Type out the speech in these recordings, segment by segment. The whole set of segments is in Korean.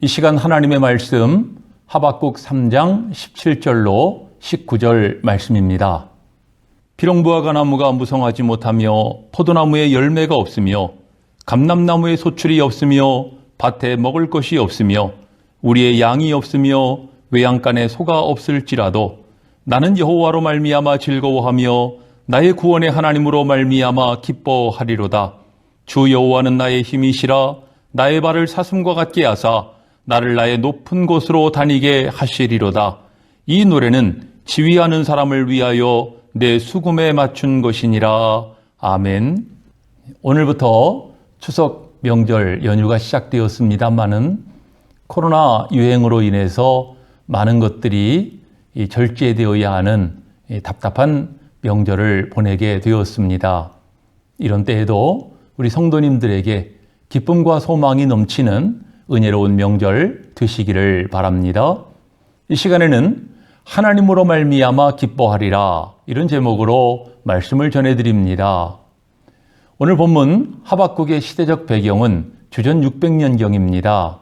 이 시간 하나님의 말씀 하박국 3장 17절로 19절 말씀입니다. 비록 무화과 나무가 무성하지 못하며 포도나무에 열매가 없으며 감람나무에 소출이 없으며 밭에 먹을 것이 없으며 우리의 양이 없으며 외양간에 소가 없을지라도 나는 여호와로 말미암아 즐거워하며 나의 구원의 하나님으로 말미암아 기뻐하리로다. 주 여호와는 나의 힘이시라. 나의 발을 사슴과 같게 하사 나를 나의 높은 곳으로 다니게 하시리로다. 이 노래는 지휘하는 사람을 위하여 내 수금에 맞춘 것이니라. 아멘. 오늘부터 추석 명절 연휴가 시작되었습니다마는 코로나 유행으로 인해서 많은 것들이 절제되어야 하는 답답한 명절을 보내게 되었습니다. 이런 때에도 우리 성도님들에게 기쁨과 소망이 넘치는 은혜로운 명절 되시기를 바랍니다. 이 시간에는 하나님으로 말미암아 기뻐하리라, 이런 제목으로 말씀을 전해드립니다. 오늘 본문 하박국의 시대적 배경은 주전 600년경입니다.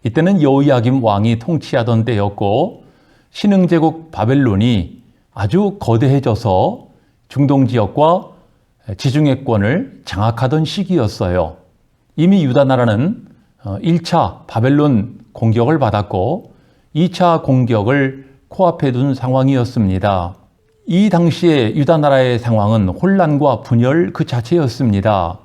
이때는 여호야김 왕이 통치하던 때였고 신흥제국 바벨론이 아주 거대해져서 중동 지역과 지중해권을 장악하던 시기였어요. 이미 유다 나라는 1차 바벨론 공격을 받았고 2차 공격을 코앞에 둔 상황이었습니다. 이 당시에 유다 나라의 상황은 혼란과 분열 그 자체였습니다.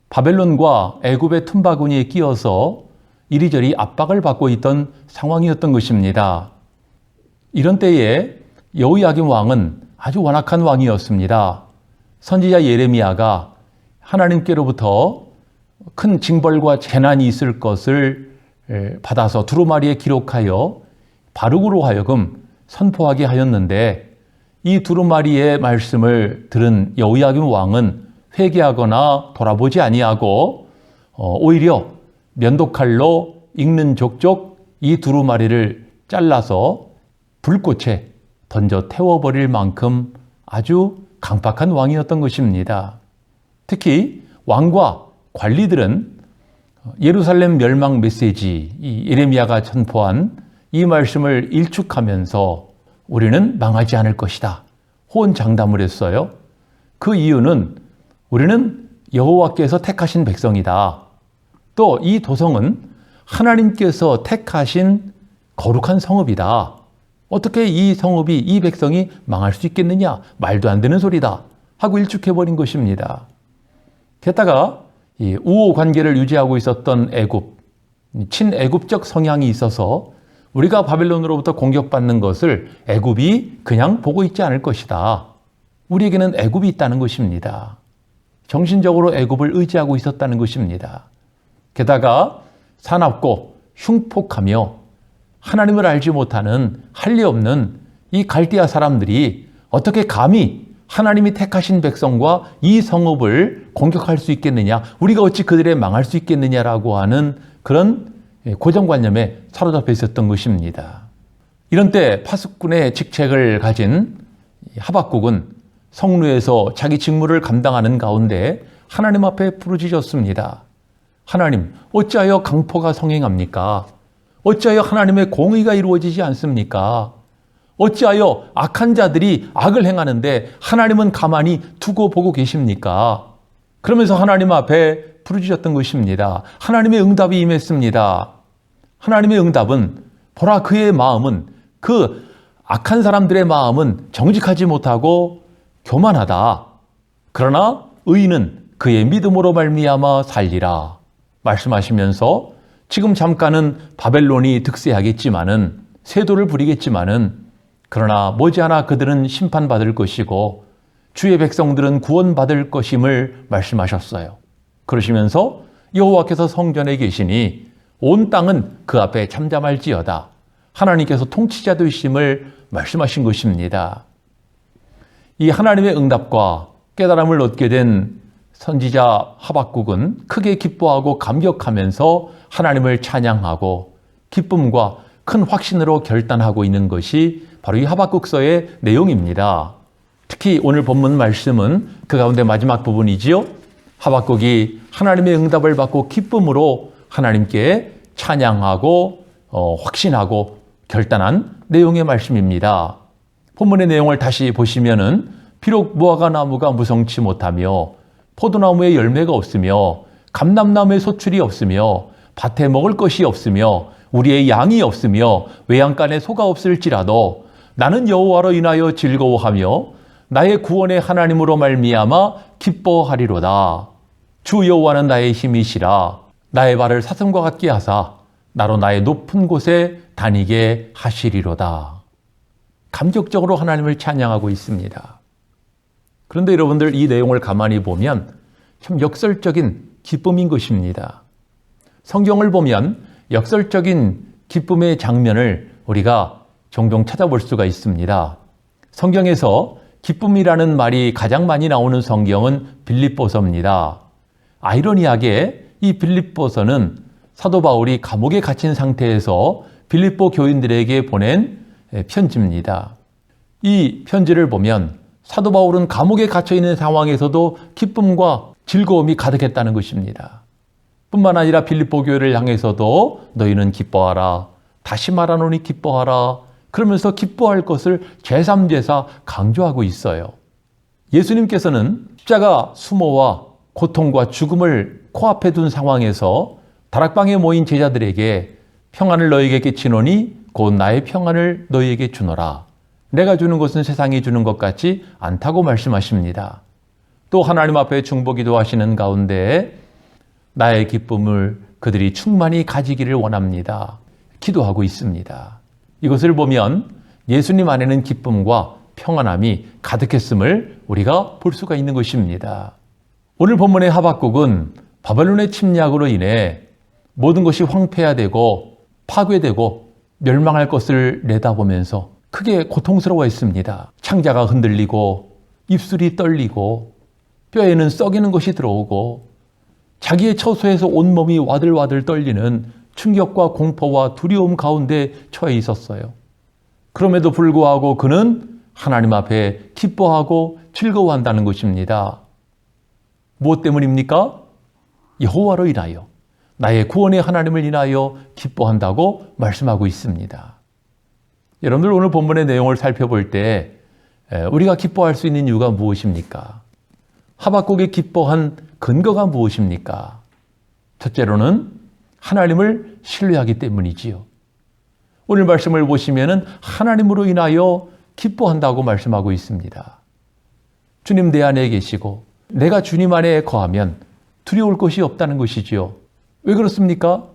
바벨론과 애굽의 틈바구니에 끼어서 이리저리 압박을 받고 있던 상황이었던 것입니다. 이런 때에 여호야김 왕은 아주 완악한 왕이었습니다. 선지자 예레미야가 하나님께로부터 큰 징벌과 재난이 있을 것을 받아서 두루마리에 기록하여 바룩으로 하여금 선포하게 하였는데, 이 두루마리의 말씀을 들은 여호야김 왕은 회개하거나 돌아보지 아니하고 오히려 면도칼로 익는 족족 이 두루마리를 잘라서 불꽃에 던져 태워버릴 만큼 아주 강팍한 왕이었던 것입니다. 특히 왕과 관리들은 예루살렘 멸망 메시지, 이 예레미야가 선포한 이 말씀을 일축하면서 우리는 망하지 않을 것이다, 호언장담을 했어요. 그 이유는 우리는 여호와께서 택하신 백성이다. 또 이 도성은 하나님께서 택하신 거룩한 성읍이다. 어떻게 이 성읍이, 이 백성이 망할 수 있겠느냐? 말도 안 되는 소리다 하고 일축해버린 것입니다. 게다가 이 우호 관계를 유지하고 있었던 애굽, 친애굽적 성향이 있어서 우리가 바벨론으로부터 공격받는 것을 애굽이 그냥 보고 있지 않을 것이다. 우리에게는 애굽이 있다는 것입니다. 정신적으로 애굽을 의지하고 있었다는 것입니다. 게다가 사납고 흉폭하며 하나님을 알지 못하는 할 리 없는 이 갈대아 사람들이 어떻게 감히 하나님이 택하신 백성과 이 성읍을 공격할 수 있겠느냐, 우리가 어찌 그들에 망할 수 있겠느냐라고 하는 그런 고정관념에 사로잡혀 있었던 것입니다. 이런 때 파수꾼의 직책을 가진 하박국은 성루에서 자기 직무를 감당하는 가운데 하나님 앞에 부르짖었습니다. 하나님, 어찌하여 강포가 성행합니까? 어찌하여 하나님의 공의가 이루어지지 않습니까? 어찌하여 악한 자들이 악을 행하는데 하나님은 가만히 두고 보고 계십니까? 그러면서 하나님 앞에 부르짖었던 것입니다. 하나님의 응답이 임했습니다. 하나님의 응답은, 보라, 그의 마음은, 그 악한 사람들의 마음은 정직하지 못하고 교만하다. 그러나 의인은 그의 믿음으로 말미암아 살리라 말씀하시면서, 지금 잠깐은 바벨론이 득세하겠지만은, 세도를 부리겠지만은, 그러나 머지않아 그들은 심판받을 것이고 주의 백성들은 구원받을 것임을 말씀하셨어요. 그러시면서 여호와께서 성전에 계시니 온 땅은 그 앞에 잠잠할지어다. 하나님께서 통치자 되심을 말씀하신 것입니다. 이 하나님의 응답과 깨달음을 얻게 된 선지자 하박국은 크게 기뻐하고 감격하면서 하나님을 찬양하고 기쁨과 큰 확신으로 결단하고 있는 것이 바로 이 하박국서의 내용입니다. 특히 오늘 본문 말씀은 그 가운데 마지막 부분이지요. 하박국이 하나님의 응답을 받고 기쁨으로 하나님께 찬양하고 확신하고 결단한 내용의 말씀입니다. 본문의 내용을 다시 보시면은 비록 무화과 나무가 무성치 못하며 포도나무에 열매가 없으며 감람나무에 소출이 없으며 밭에 먹을 것이 없으며 우리의 양이 없으며 외양간에 소가 없을지라도 나는 여호와로 인하여 즐거워하며 나의 구원의 하나님으로 말미암아 기뻐하리로다. 주 여호와는 나의 힘이시라. 나의 발을 사슴과 같게 하사 나로 나의 높은 곳에 다니게 하시리로다. 감격적으로 하나님을 찬양하고 있습니다. 그런데 여러분들 이 내용을 가만히 보면 참 역설적인 기쁨인 것입니다. 성경을 보면 역설적인 기쁨의 장면을 우리가 종종 찾아볼 수가 있습니다. 성경에서 기쁨이라는 말이 가장 많이 나오는 성경은 빌립보서입니다. 아이러니하게 이 빌립보서는 사도 바울이 감옥에 갇힌 상태에서 빌립보 교인들에게 보낸 편지입니다. 이 편지를 보면 사도 바울은 감옥에 갇혀 있는 상황에서도 기쁨과 즐거움이 가득했다는 것입니다. 뿐만 아니라 빌립보 교회를 향해서도 너희는 기뻐하라. 다시 말하노니 기뻐하라. 그러면서 기뻐할 것을 제3제사 강조하고 있어요. 예수님께서는 십자가 수모와 고통과 죽음을 코앞에 둔 상황에서 다락방에 모인 제자들에게 평안을 너희에게 끼치노니 곧 나의 평안을 너희에게 주노라. 내가 주는 것은 세상이 주는 것 같지 않다고 말씀하십니다. 또 하나님 앞에 중보기도 하시는 가운데 나의 기쁨을 그들이 충만히 가지기를 원합니다. 기도하고 있습니다. 이것을 보면 예수님 안에는 기쁨과 평안함이 가득했음을 우리가 볼 수가 있는 것입니다. 오늘 본문의 하박국은 바벨론의 침략으로 인해 모든 것이 황폐화되고 파괴되고 멸망할 것을 내다보면서 크게 고통스러워했습니다. 창자가 흔들리고 입술이 떨리고 뼈에는 썩이는 것이 들어오고 자기의 처소에서 온몸이 와들와들 떨리는 충격과 공포와 두려움 가운데 처해 있었어요. 그럼에도 불구하고 그는 하나님 앞에 기뻐하고 즐거워한다는 것입니다. 무엇 때문입니까? 여호와로 인하여 나의 구원의 하나님을 인하여 기뻐한다고 말씀하고 있습니다. 여러분들 오늘 본문의 내용을 살펴볼 때 우리가 기뻐할 수 있는 이유가 무엇입니까? 하박국이 기뻐한 근거가 무엇입니까? 첫째로는 하나님을 신뢰하기 때문이지요. 오늘 말씀을 보시면은 하나님으로 인하여 기뻐한다고 말씀하고 있습니다. 주님 내 안에 계시고 내가 주님 안에 거하면 두려울 것이 없다는 것이지요. 왜 그렇습니까?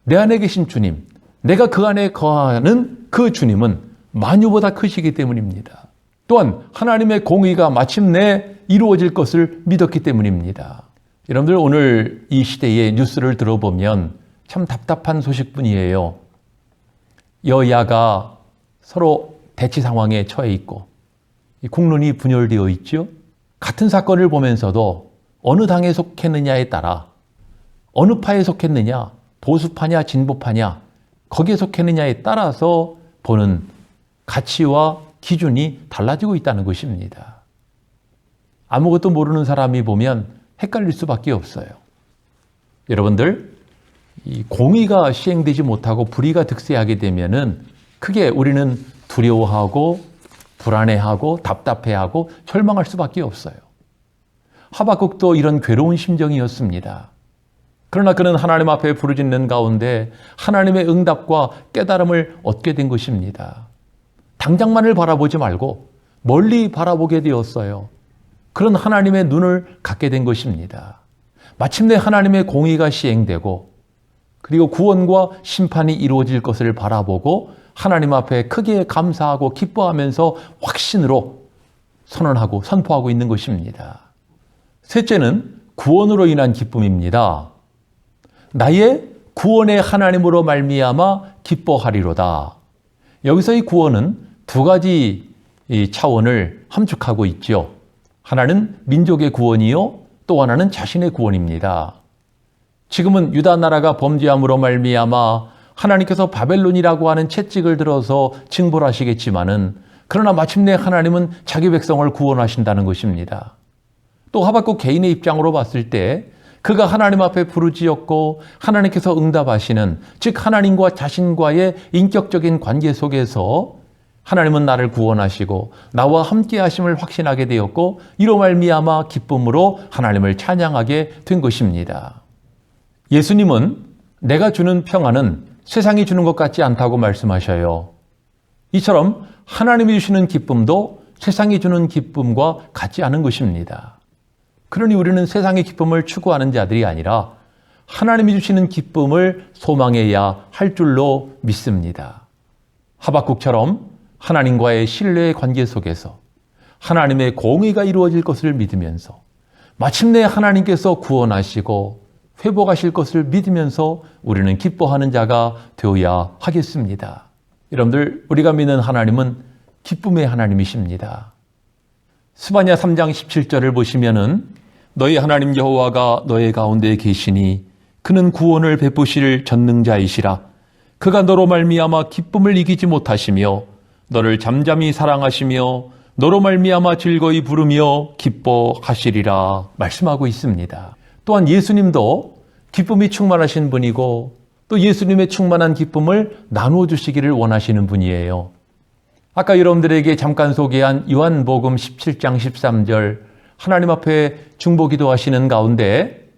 내 안에 계신 주님, 내가 그 안에 거하는 그 주님은 만유보다 크시기 때문입니다. 또한 하나님의 공의가 마침내 이루어질 것을 믿었기 때문입니다. 여러분들 오늘 이 시대의 뉴스를 들어보면 참 답답한 소식뿐이에요. 여야가 서로 대치 상황에 처해 있고 국론이 분열되어 있죠. 같은 사건을 보면서도 어느 당에 속했느냐에 따라 어느 파에 속했느냐, 보수파냐, 진보파냐, 거기에 속했느냐에 따라서 보는 가치와 기준이 달라지고 있다는 것입니다. 아무것도 모르는 사람이 보면 헷갈릴 수밖에 없어요. 여러분들, 이 공의가 시행되지 못하고 불의가 득세하게 되면은 크게 우리는 두려워하고 불안해하고 답답해하고 절망할 수밖에 없어요. 하박국도 이런 괴로운 심정이었습니다. 그러나 그는 하나님 앞에 부르짖는 가운데 하나님의 응답과 깨달음을 얻게 된 것입니다. 당장만을 바라보지 말고 멀리 바라보게 되었어요. 그런 하나님의 눈을 갖게 된 것입니다. 마침내 하나님의 공의가 시행되고 그리고 구원과 심판이 이루어질 것을 바라보고 하나님 앞에 크게 감사하고 기뻐하면서 확신으로 선언하고 선포하고 있는 것입니다. 셋째는 구원으로 인한 기쁨입니다. 나의 구원의 하나님으로 말미암아 기뻐하리로다. 여기서 이 구원은 두 가지 차원을 함축하고 있죠. 하나는 민족의 구원이요, 또 하나는 자신의 구원입니다. 지금은 유다 나라가 범죄함으로 말미암아 하나님께서 바벨론이라고 하는 채찍을 들어서 징벌하시겠지만은 그러나 마침내 하나님은 자기 백성을 구원하신다는 것입니다. 또 하박국 개인의 입장으로 봤을 때 그가 하나님 앞에 부르짖었고 하나님께서 응답하시는, 즉 하나님과 자신과의 인격적인 관계 속에서 하나님은 나를 구원하시고 나와 함께 하심을 확신하게 되었고, 이로 말미암아 기쁨으로 하나님을 찬양하게 된 것입니다. 예수님은 내가 주는 평안은 세상이 주는 것 같지 않다고 말씀하셔요. 이처럼 하나님이 주시는 기쁨도 세상이 주는 기쁨과 같지 않은 것입니다. 그러니 우리는 세상의 기쁨을 추구하는 자들이 아니라 하나님이 주시는 기쁨을 소망해야 할 줄로 믿습니다. 하박국처럼 하나님과의 신뢰의 관계 속에서 하나님의 공의가 이루어질 것을 믿으면서 마침내 하나님께서 구원하시고 회복하실 것을 믿으면서 우리는 기뻐하는 자가 되어야 하겠습니다. 여러분들, 우리가 믿는 하나님은 기쁨의 하나님이십니다. 스바냐 3장 17절을 보시면은 너희 하나님 여호와가 너희 가운데 계시니 그는 구원을 베푸실 전능자이시라. 그가 너로 말미암아 기쁨을 이기지 못하시며 너를 잠잠히 사랑하시며 너로 말미암아 즐거이 부르며 기뻐하시리라 말씀하고 있습니다. 또한 예수님도 기쁨이 충만하신 분이고 또 예수님의 충만한 기쁨을 나누어 주시기를 원하시는 분이에요. 아까 여러분들에게 잠깐 소개한 요한복음 17장 13절 하나님 앞에 중보기도 하시는 가운데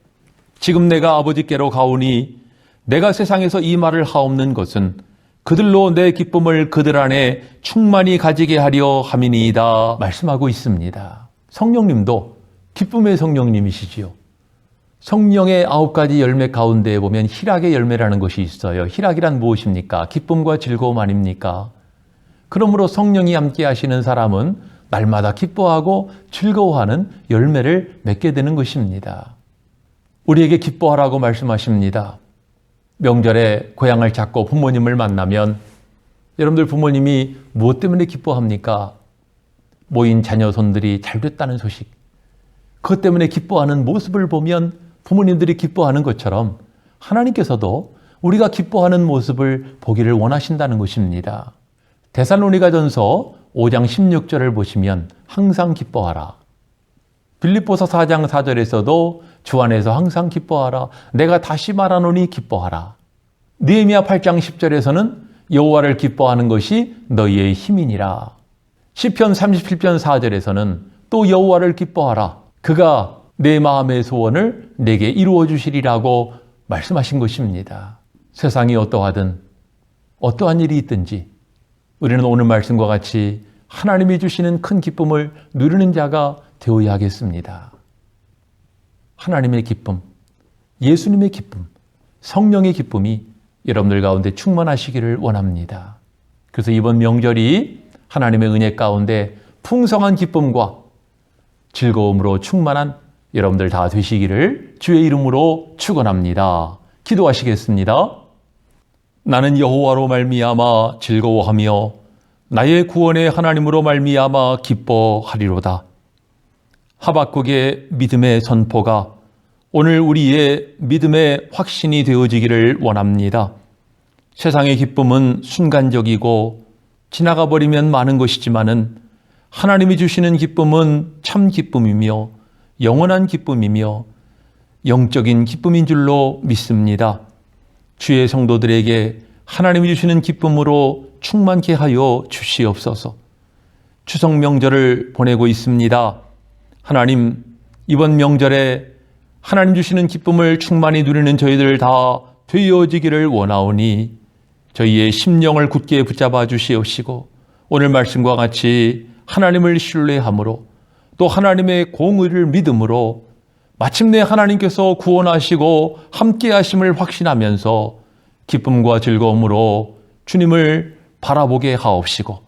지금 내가 아버지께로 가오니 내가 세상에서 이 말을 하옵는 것은 그들로 내 기쁨을 그들 안에 충만히 가지게 하려 함이니이다 말씀하고 있습니다. 성령님도 기쁨의 성령님이시지요. 성령의 9가지 열매 가운데 보면 희락의 열매라는 것이 있어요. 희락이란 무엇입니까? 기쁨과 즐거움 아닙니까? 그러므로 성령이 함께 하시는 사람은 날마다 기뻐하고 즐거워하는 열매를 맺게 되는 것입니다. 우리에게 기뻐하라고 말씀하십니다. 명절에 고향을 찾고 부모님을 만나면 여러분들 부모님이 무엇 때문에 기뻐합니까? 모인 자녀손들이 잘 됐다는 소식. 그것 때문에 기뻐하는 모습을 보면 부모님들이 기뻐하는 것처럼 하나님께서도 우리가 기뻐하는 모습을 보기를 원하신다는 것입니다. 데살로니가전서 5장 16절을 보시면 항상 기뻐하라. 빌립보서 4장 4절에서도 주 안에서 항상 기뻐하라. 내가 다시 말하노니 기뻐하라. 느헤미야 8장 10절에서는 여호와를 기뻐하는 것이 너희의 힘이니라. 시편 37편 4절에서는 또 여호와를 기뻐하라. 그가 내 마음의 소원을 내게 이루어 주시리라고 말씀하신 것입니다. 세상이 어떠하든 어떠한 일이 있든지 우리는 오늘 말씀과 같이 하나님이 주시는 큰 기쁨을 누리는 자가 되어야 하겠습니다. 하나님의 기쁨, 예수님의 기쁨, 성령의 기쁨이 여러분들 가운데 충만하시기를 원합니다. 그래서 이번 명절이 하나님의 은혜 가운데 풍성한 기쁨과 즐거움으로 충만한 여러분들 다 되시기를 주의 이름으로 축원합니다. 기도하시겠습니다. 나는 여호와로 말미암아 즐거워하며 나의 구원의 하나님으로 말미암아 기뻐하리로다. 하박국의 믿음의 선포가 오늘 우리의 믿음의 확신이 되어지기를 원합니다. 세상의 기쁨은 순간적이고 지나가 버리면 많은 것이지만은 하나님이 주시는 기쁨은 참 기쁨이며 영원한 기쁨이며 영적인 기쁨인 줄로 믿습니다. 주의 성도들에게 하나님이 주시는 기쁨으로 충만케 하여 주시옵소서. 추석 명절을 보내고 있습니다. 하나님, 이번 명절에 하나님 주시는 기쁨을 충만히 누리는 저희들 다 되어지기를 원하오니 저희의 심령을 굳게 붙잡아 주시옵시고 오늘 말씀과 같이 하나님을 신뢰함으로 또 하나님의 공의를 믿음으로 마침내 하나님께서 구원하시고 함께 하심을 확신하면서 기쁨과 즐거움으로 주님을 바라보게 하옵시고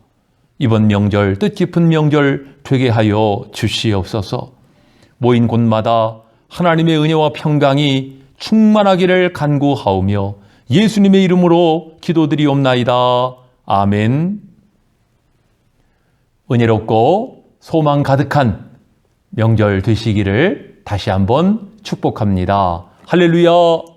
이번 명절 뜻깊은 명절 되게 하여 주시옵소서. 모인 곳마다 하나님의 은혜와 평강이 충만하기를 간구하오며 예수님의 이름으로 기도드리옵나이다. 아멘. 은혜롭고 소망 가득한 명절 되시기를 다시 한번 축복합니다. 할렐루야.